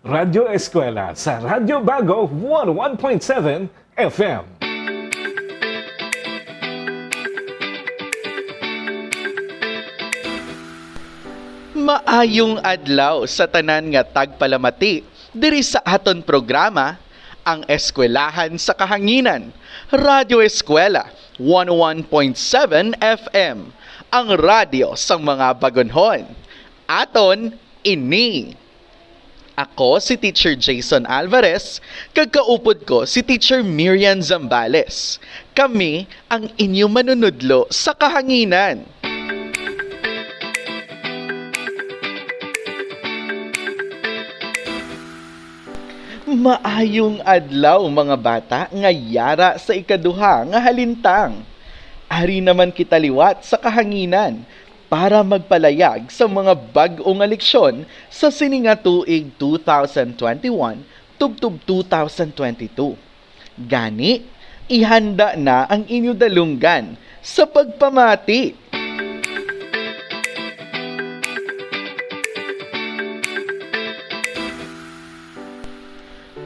Radyo Eskwela sa Radyo Bago 101.7 FM. Maayong adlaw sa tanan nga tagpalamati diri sa aton programa ang Eskwelahan sa Kahanginan, Radyo Eskwela 101.7 FM, ang radyo sang mga bagonhon. Aton ini. Ako si Teacher Jason Alvarez, kagkaupod ko si Teacher Miriam Zambales. Kami ang inyong manunudlo sa kahanginan. Maayong adlaw mga bata nga yara sa ikaduha nga halintang. Ari naman kita liwat sa kahanginan para magpalayag sa mga bag-o nga leksyon sa sininga tuig 2021 tubtub 2022. Gani, ihanda na ang inyo dalunggan sa pagpamati.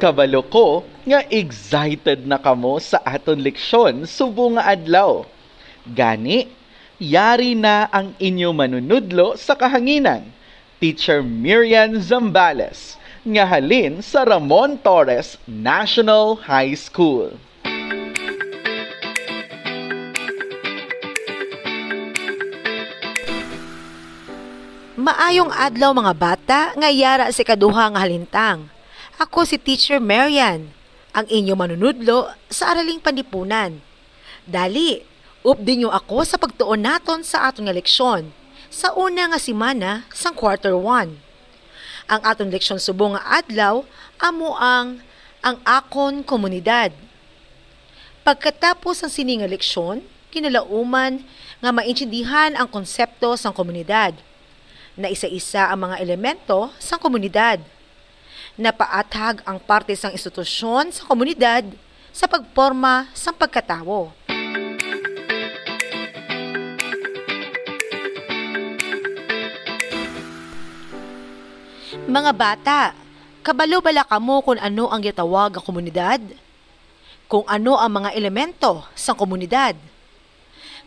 Kabalo ko nga excited na kamo sa aton leksyon subong nga adlaw. Gani, yari na ang inyo manunudlo sa kahanginan, Teacher Miriam Zambales, nga halin sa Ramon Torres National High School. Maayong adlaw mga bata nga yara sa ikaduha nga halintang. Ako si Teacher Marian, ang inyo manunudlo sa Araling Panlipunan. Dali, updin niyo ako sa pagtuon naton sa aton nga leksyon sa una nga semana sang quarter 1. Ang aton leksyon subong nga adlaw amo ang akon komunidad. Pagkatapos ang sini nga leksyon, kinalauman nga maintindihan ang konsepto sang komunidad, na isa-isa ang mga elemento sang komunidad, napaatag ang parte sang institusyon sa komunidad sa pagporma sang pagkatawo. Mga bata, kabalo bala kamo kung ano ang gitawag ang komunidad? Kung ano ang mga elemento sang komunidad?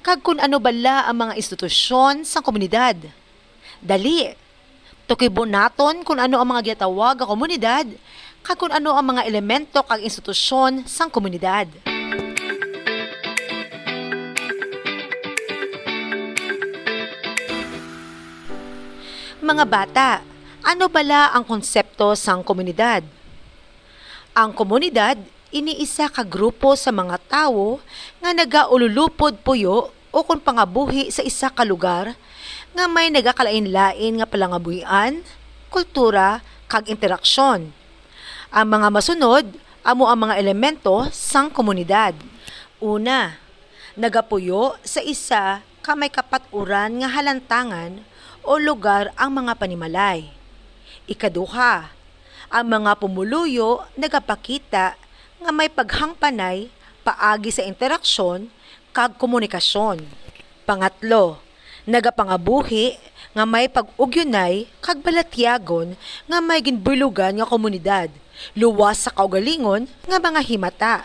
Kag kung ano bala ang mga institusyon sang komunidad? Dali, tukibon naton kung ano ang mga gitawag ang komunidad, kag kung ano ang mga elemento kag institusyon sang komunidad. Mga bata, ano bala ang konsepto sang komunidad? Ang komunidad iniisa ka grupo sa mga tawo nga nagaululupod puyo o kung pangabuhi sa isa ka lugar nga may nagakalain-lain nga palangabuhian, kultura, kag interaksyon. Ang mga masunod amo ang mga elemento sang komunidad. Una, nagapuyo sa isa ka may kapaturan nga halantangan o lugar ang mga panimalay. Ikaduha, ang mga pumuluyo nagapakita nga may paghangpanay paagi sa interaksyon kag komunikasyon. Pangatlo, nagapangabuhi nga may pag-ugyunay kag balatyagon nga may ginbulugan nga komunidad, luwas sa kaugalingon nga mga himata.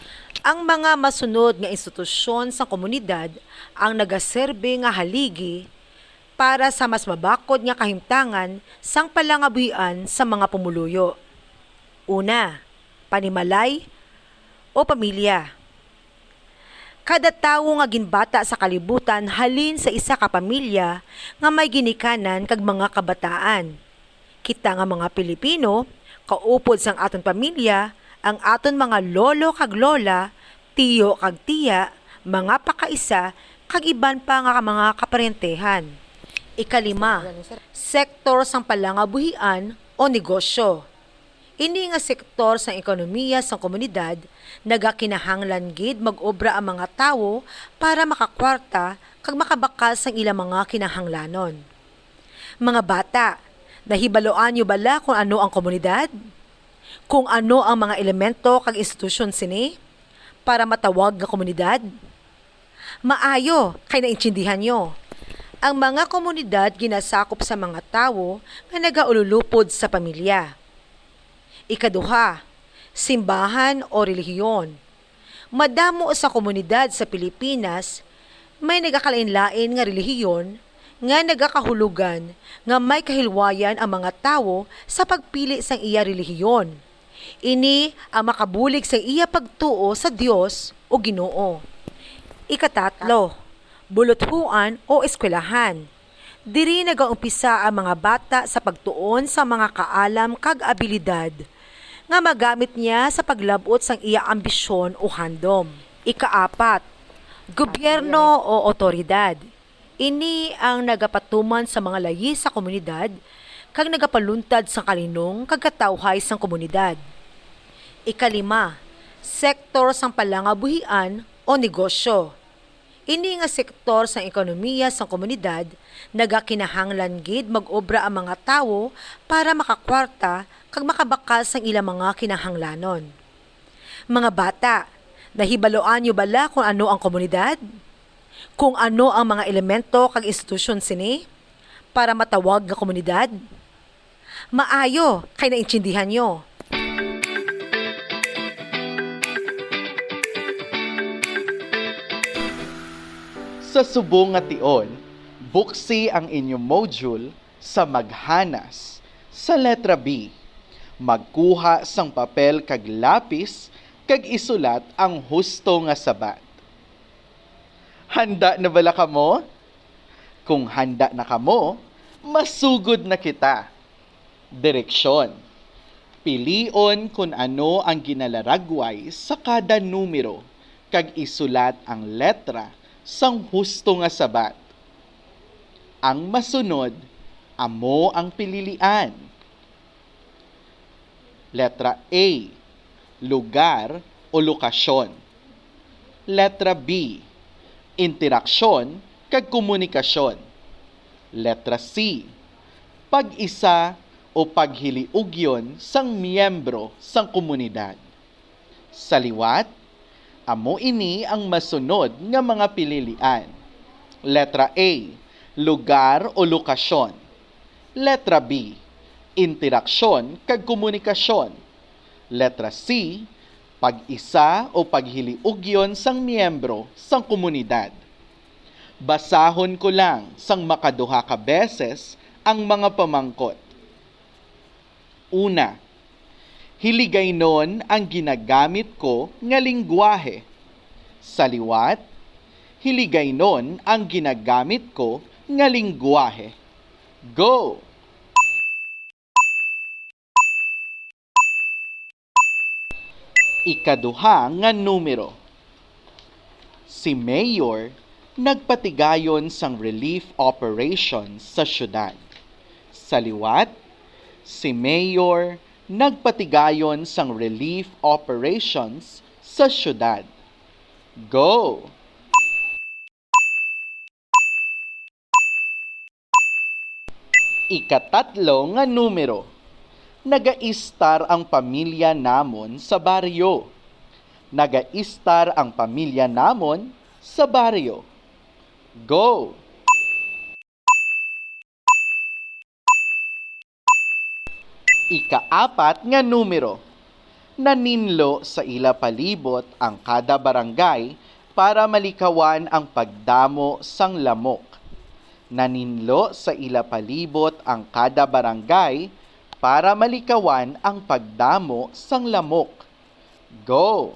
Ang mga masunod nga institusyon sa komunidad ang nagaserbe nga haligi para sa mas mabakod nga kahimtangan sang palangabuhian sa mga pumuluyo. Una, panimalay o pamilya. Kada tawo nga ginbata sa kalibutan halin sa isa ka pamilya nga may ginikanan kag mga kabataan. Kita nga mga Pilipino, kaupod sang aton pamilya, ang aton mga lolo kag lola, tiyo kag tiya, mga pakaisa, kag iban pa nga mga kaparentehan. Ikalima, sektor sang palangabuhian o negosyo. Ini nga sektor sang ekonomiya sang komunidad nagakinahanglan gid mag-obra ang mga tawo para makakwarta kag makabakal sang ilang mga kinahanglanon. Mga bata, nahibaloan niyo bala kung ano ang komunidad? Kung ano ang mga elemento kag institusyon sini para matawag nga komunidad? Maayo kay naintindihan niyo. Ang mga komunidad ginasakop sa mga tawo nga nagaululupod sa pamilya. Ikaduha, simbahan o relihiyon. Madamo sa komunidad sa Pilipinas, may nagakalain-lain nga relihiyon nga nagakahulugan nga may kahilwayan ang mga tawo sa pagpili sang iya relihiyon. Ini ang makabulig sa iya pagtuo sa Dios o Ginoo. Ikatatlo, bulothuan o eskwelahan. Diri nagaumpisa ang mga bata sa pagtuon sa mga kaalam kag abilidad nga magamit niya sa paglabot sang iya ambisyon o handom. Ikaapat, gobyerno o otoridad. Ini ang nagapatuman sa mga layi sa komunidad kag nagapaluntad sa kalinong kag katawhay sang komunidad. Ikalima, sektor sang palangabuhian o negosyo. Ini nga sektor sang ekonomiya sang komunidad nagakinahanglan gid mag-obra ang mga tawo para makakwarta kag makabakal sang ilang mga kinahanglanon. Mga bata, nahibaloan niyo bala kung ano ang komunidad? Kung ano ang mga elemento kag institusyon sini para matawag nga komunidad? Maayo kay naintindihan nyo. Sa subong nga tion, buksi ang inyong module sa maghanas. Sa letra B, magkuha sang papel kag lapis kag isulat ang husto nga sabat. Handa na bala kamo? Kung handa na kamo, masugod na kita. Direksyon. Pilion kung ano ang ginalaragway sa kada numero kag isulat ang letra sang husto nga sabat. Ang masunod, amo ang pililian. Letra A, lugar o lokasyon. Letra B, interaksyon kag komunikasyon. Letra C, pag-isa o paghiliugyon sang miyembro sang komunidad. Sa liwat, amo ini ang masunod nga mga pililian. Letra A, lugar o lokasyon. Letra B, interaksyon kag komunikasyon. Letra C, pag-isa o paghiliugyon sang miyembro sang komunidad. Basahon ko lang sang makaduha ka beses ang mga pamangkot. Una, hiligaynon ang ginagamit ko nga lingwahe. Sa liwat, hiligaynon ang ginagamit ko nga lingwahe. Go! Ikaduha nga numero. Si Mayor nagpatigayon sang relief operation sa syudad. Sa liwat, si Mayor nagpatigayon sang relief operations sa syudad. Go! Ikatatlo nga numero. Naga-istar ang pamilya namon sa baryo. Naga-istar ang pamilya namon sa baryo. Go! Ikaapat nga numero. Naninlo sa ila palibot ang kada barangay para malikawan ang pagdamo sang lamok. Naninlo sa ila palibot ang kada barangay para malikawan ang pagdamo sang lamok. Go!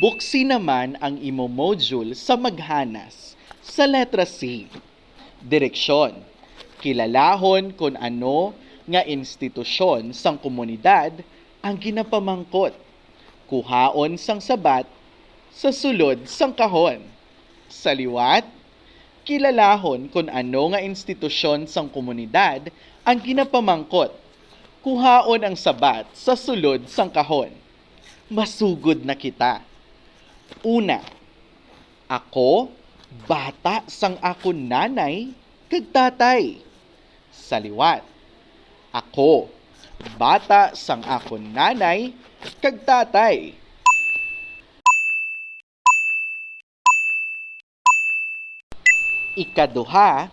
Buksi naman ang imo module sa maghanas sa letra C. Direksyon. Kilalahon kung ano nga institusyon sang komunidad ang ginapamangkot. Kuhaon sang sabat sa sulod sang kahon. Sa liwat, kilalahon kung ano nga institusyon sang komunidad ang ginapamangkot. Kuhaon ang sabat sa sulod sang kahon. Masugod na kita. Una, ako, bata sang akon nanay kag tatay. Sa liwat, ako, bata sang akon nanay kag tatay. Ikaduha,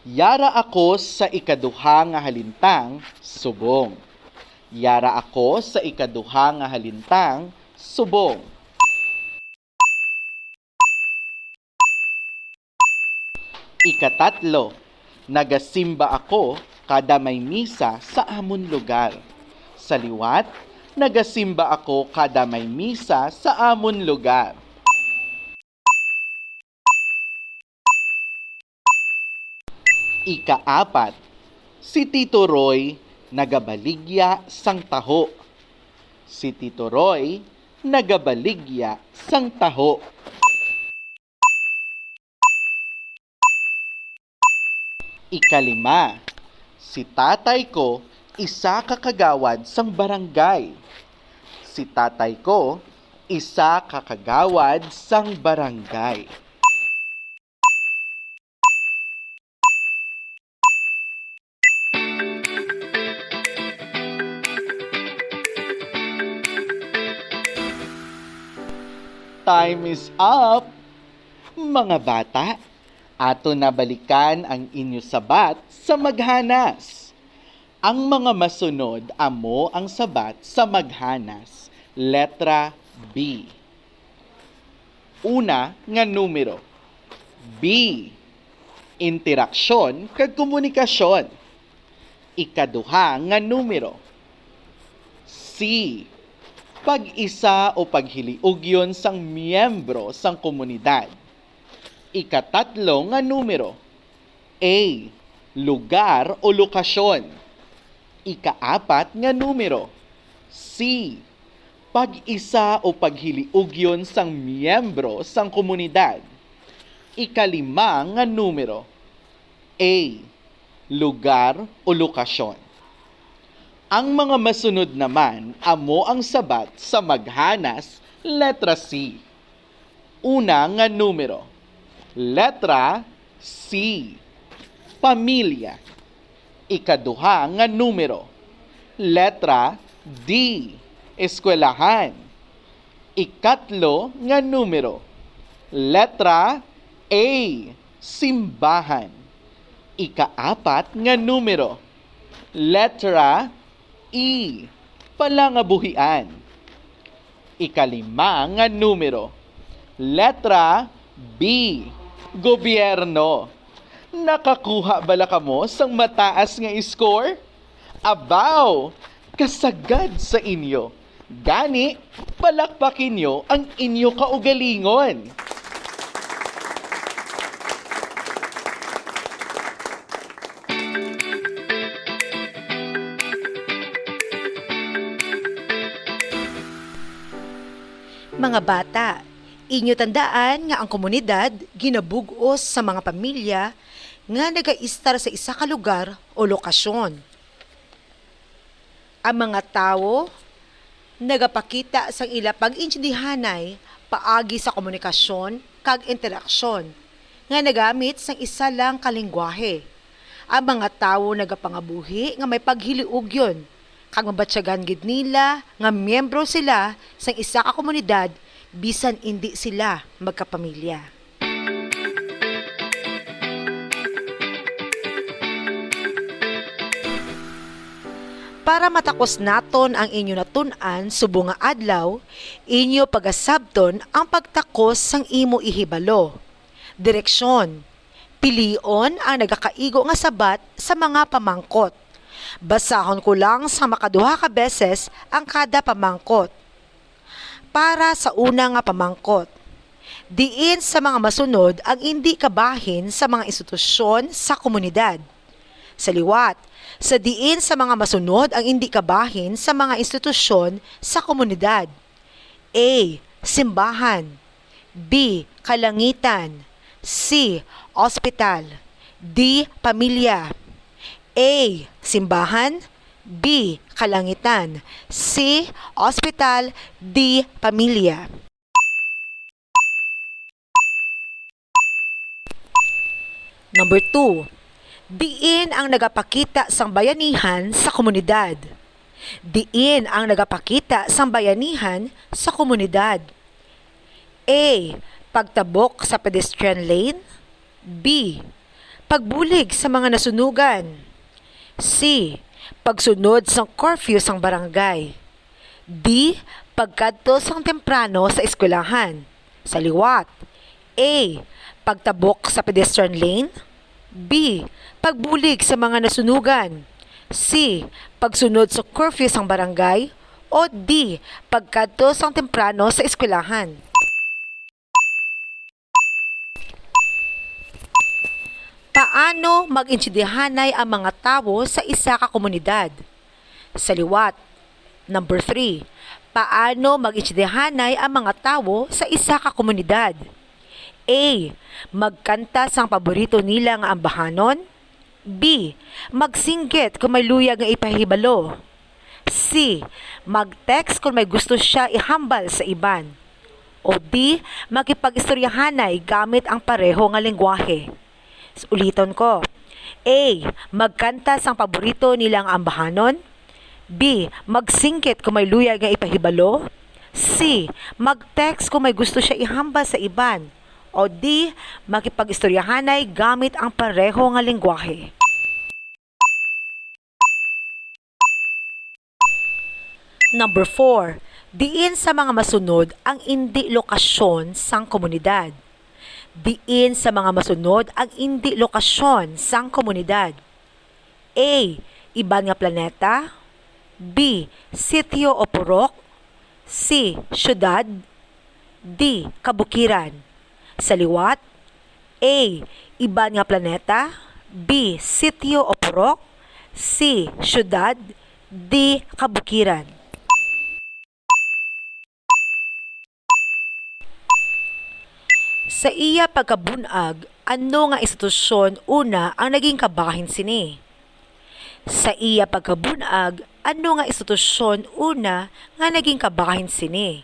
Yara ako sa ikaduha nga halintang subong. Yara ako sa ikaduha nga halintang subong. Ikatatlo, nagasimba ako kada may misa sa amon lugar. Sa liwat, nagasimba ako kada may misa sa amon lugar. Ikaapat, si Tito Roy nagabaligya sang taho. Si Tito Roy nagabaligya sang taho. Ikalima, si tatay ko isa kakagawad sang barangay. Si tatay ko isa kakagawad sang barangay. Time is up! Mga bata, ato na balikan ang inyo sabat sa maghanas. Ang mga masunod amo ang sabat sa maghanas. Letra B. Una nga numero. B. Interaksyon kag komunikasyon. Ikaduha nga numero. C. Pag-isa o paghiliugyon sang miyembro sang komunidad. Ikatatlo nga numero. A. Lugar o lokasyon. Ikaapat nga numero. C. Pag-isa o paghiliugyon sang miyembro sang komunidad. Ikalima nga numero. A. Lugar o lokasyon. Ang mga masunod naman amo ang sabat sa maghanas, letra C. Una nga numero. Letra C. Pamilya. Ikaduha nga numero. Letra D. Eskwelahan. Ikatlo nga numero. Letra A. Simbahan. Ikaapat nga numero. Letra E. Palangabuhian. Ikalima nga numero. Letra B. Gobyerno. Nakakuha bala kamo sang mataas nga score? Abaw! Kasagad sa inyo. Gani, palakpakin nyo ang inyo kaugalingon. Mga bata, inyo tandaan nga ang komunidad ginabugos sa mga pamilya nga nagaistar sa isa ka lugar o lokasyon. Ang mga tao nagapakita sa ila pag-intindihanay paagi sa komunikasyon kag interaksyon nga nagamit sang isa lang kalengguwahe. Ang mga tao nagapangabuhi nga may paghiliugyon kag mabatsyagan gid nila nga miyembro sila sang isa ka komunidad bisan hindi sila magkapamilya. Para matakos naton ang inyo natun-an subong nga adlaw, inyo pagasabton ang pagtakos sang imo ihibalo. Direksyon. Pilion ang nagakaigo nga sabat sa mga pamangkot. Basahon ko lang sa makaduha ka beses ang kada pamangkot. Para sa una nga pamangkot, diin sa mga masunod ang hindi kabahin sa mga institusyon sa komunidad. Sa liwat, sa diin sa mga masunod ang hindi kabahin sa mga institusyon sa komunidad. A. Simbahan. B. Kalangitan. C. Ospital. D. Pamilya. A. Simbahan. B. Kalangitan. C. Ospital. D. Pamilya. Number 2. Diin ang nagapakita sang bayanihan sa komunidad. Diin ang nagapakita sang bayanihan sa komunidad. A. Pagtabok sa pedestrian lane. B. Pagbulig sa mga nasunugan. C. Pagsunod sa curfew sang barangay. D. Pagkadto sang temprano sa eskwelahan. Sa liwat. A. Pagtabok sa pedestrian lane. B. Pagbulig sa mga nasunugan. C. Pagsunod sa curfew sang barangay. O D. Pagkadto sang temprano sa eskwelahan. Paano mag-intindihanay ang mga tao sa isa ka komunidad? Sa liwat. Number 3. Paano mag-intindihanay ang mga tao sa isa ka komunidad? A. Magkanta sang paborito nila nga ambahanon. B. Magsinggit kung may luyag nga ipahibalo. C. Mag-text kung may gusto siya ihambal sa iban. O D. Makipag-istoryahanay gamit ang pareho nga lengguwahe. Uliton ko. A. Magkanta sang paborito nilang ambahanon. B. Magsingkit kung may luyag nga ipahibalo. C. Mag-text kung may gusto siya ihambal sa iban. O D. Makipag-istoryahanay gamit ang pareho nga lengguwahe. Number 4. Diin sa mga masunod ang indi lokasyon sang komunidad. Diin sa mga masunod ang indi lokasyon sang komunidad. A. Iban nga planeta. B. Sitio o purok. C. Syudad. D. Kabukiran. Sa liwat. A. Iban nga planeta. B. Sitio o purok. C. Syudad. D. Kabukiran. Sa iya pagkabunag, ano nga institusyon una ang naging kabahin sini? Sa iya pagkabunag, ano nga institusyon una nga naging kabahin sini?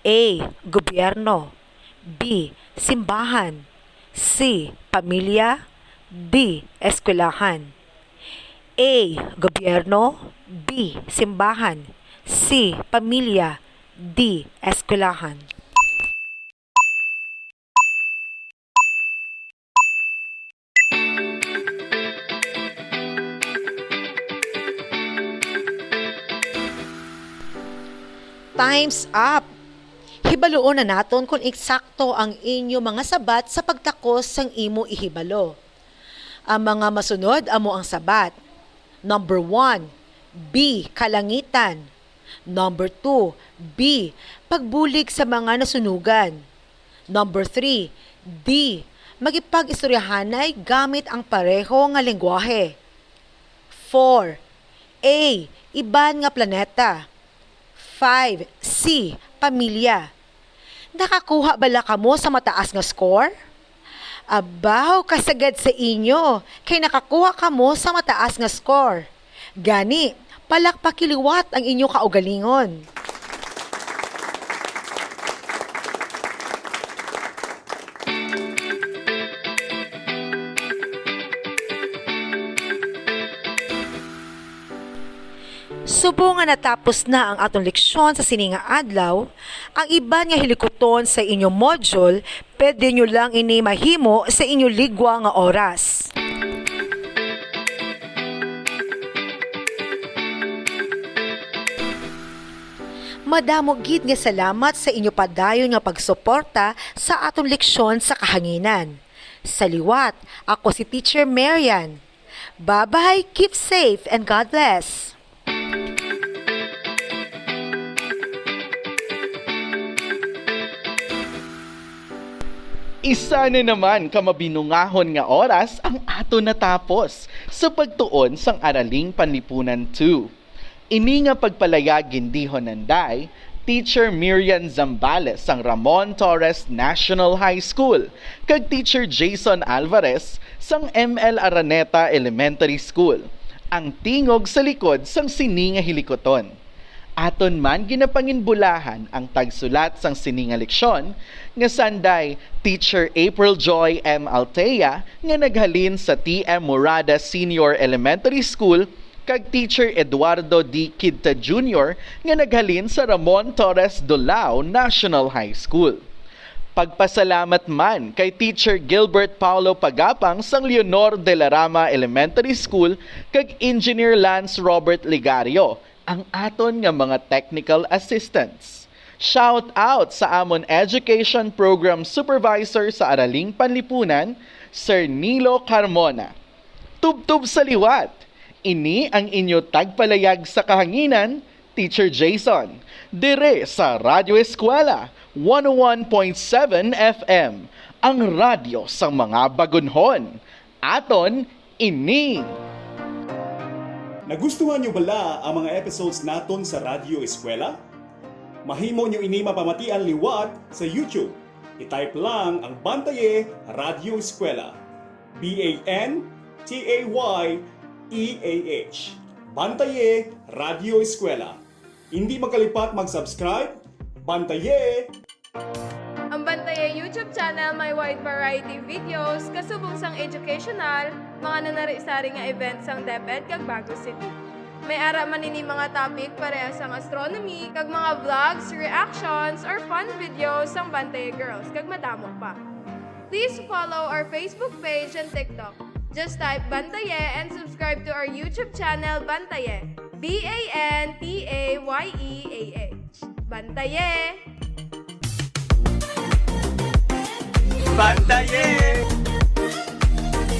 A. Gobyerno. B. Simbahan. C. Pamilya. D. Eskwelahan. A. Gobyerno. B. Simbahan. C. Pamilya. D. Eskwelahan. Time's up! Hibaluon na naton kung eksakto ang inyo mga sabat sa pagtakos sang imo ihibalo. Ang mga masunod amo ang sabat. Number 1, B. Kalangitan. Number 2, B. Pagbulig sa mga nasunugan. Number 3, D. Magipag-istoryahanay gamit ang pareho nga lengguwahe. 4, A. Iban nga planeta. 5. C. Pamilya. Nakakuha bala kamo sa mataas nga score? Abaw, kasagad sa inyo, kay nakakuha kamo sa mataas nga score. Gani, palakpakiliwat ang inyo kaugalingon. Subo nga natapos na ang atong leksyon sa sininga adlaw, ang iban nga hilikoton sa inyong module, pwede nyo lang ini mahimo sa inyong ligwa nga oras. Madamo gid nga salamat sa inyo padayon nga pagsuporta sa atong leksyon sa kahanginan. Sa liwat, ako si Teacher Marian. Bye-bye, keep safe, and God bless. Isa na naman kamabinungahon nga oras ang ato natapos sa pagtuon sang Araling Panlipunan 2. Ini nga pagpalayag gindihon nanday, Teacher Miriam Zambales sang Ramon Torres National High School, kag Teacher Jason Alvarez sang ML Araneta Elementary School, ang tingog sa likod sang sininga hilikoton. Aton man ginapanginbulahan ang tagsulat sang sininga leksyon nga sanday Teacher April Joy M. Altea nga naghalin sa TM Morada Senior Elementary School kag Teacher Eduardo D. Kidta Jr. nga naghalin sa Ramon Torres Dolao National High School. Pagpasalamat man kay Teacher Gilbert Paulo Pagapang sang Leonor de la Rama Elementary School kag Engineer Lance Robert Ligario, ang aton nga mga technical assistants. Shout out sa amon Education Program Supervisor sa Araling Panlipunan, Sir Nilo Carmona. Tubtub sa liwat, ini ang inyo tagpalayag sa kahanginan, Teacher Jason, dire sa Radyo Eskwela 101.7 FM, ang radyo sa mga bagunhon. Aton, ini! Nagustuhan nyo bala ang mga episodes naton sa Radyo Eskwela? Mahimo nyo ini mapamatian liwat sa YouTube. I-type lang ang Bantaye Radyo Eskwela. BANTAYEAH. Bantaye Radyo Eskwela. Hindi makalipat mag-subscribe. Bantaye! Ang Bantaye YouTube channel may wide variety videos, kasubong sang educational, mga nanari-sari nga events sang DepEd kag Bago City. May ara man ini mga topic parehas sang astronomy, kag mga vlogs, reactions, or fun videos sang Bantaye Girls, kag madamo pa. Please follow our Facebook page and TikTok. Just type Bantaye and subscribe to our YouTube channel Bantaye. BANTAYEAH. Bantaye! Bantaye!